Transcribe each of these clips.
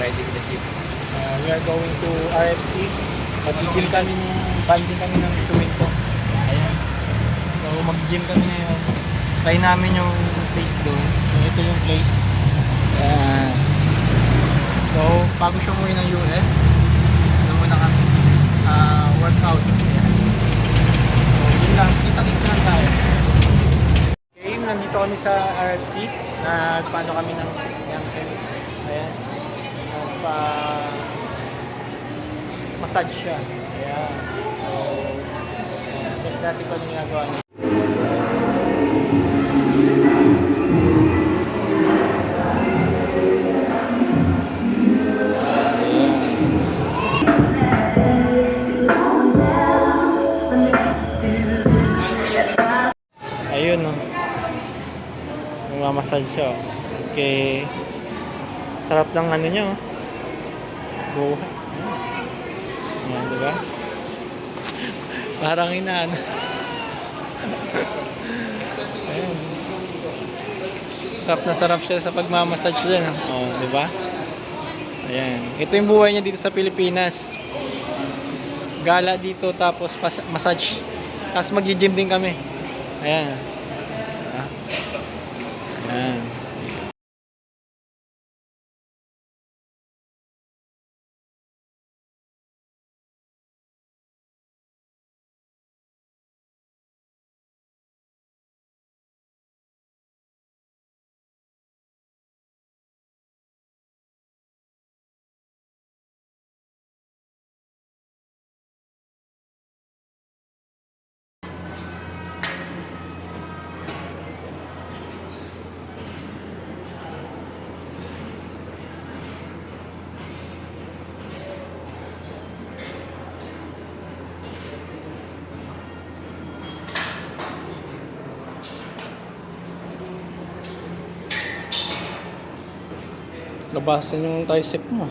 riding the jeep. We are going to RFC. Mag-gym kami ng banding kami ng tuwing ko. Ayan. So mag-gym kami ngayon. Try namin yung place doon. Ito yung place. Ayan. So bago siya umuwi ng US, doon muna kami workout. Ayan. So yun lang. Kita-kits lang tayo. Okay, nandito kami sa RFC. Nagpaano kami ng ayan. Massage siya. Ayan. So, ayan. Check natin kung ano ginagawa niya. Ayun, no. Nagmamassage siya. Okay. Sarap ng ano niya, oh. Buhay. Ayan, diba? Parang inaan. Ayan. Sarap na sarap siya sa pagmamassage din. Oh, diba? Ayan. Ito yung buhay niya dito sa Pilipinas. Gala dito tapos massage. Tapos mag-gym din kami. Ayan. Ayan. Labasan yung tricep mo.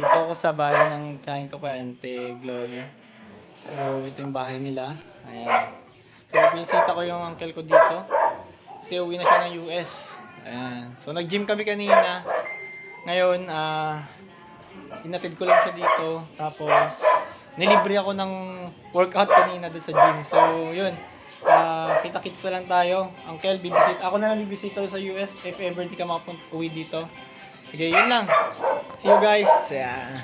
Dito ako sa bahay ng kain ko pa, Ante Gloria. So, ito yung bahay nila. Ayan. So, pinisita ko yung uncle ko dito. Kasi uwi na siya ng US. Ayan. So, nag-gym kami kanina. Ngayon, inatid ko lang siya dito. Tapos, nilibre ako ng workout kanina doon sa gym. So, yun. Kita-kits na lang tayo. Uncle, bibisit. Ako na lang bibisita sa US if ever di ka makapunta uwi dito. Sige, yun lang. See you guys. Yeah.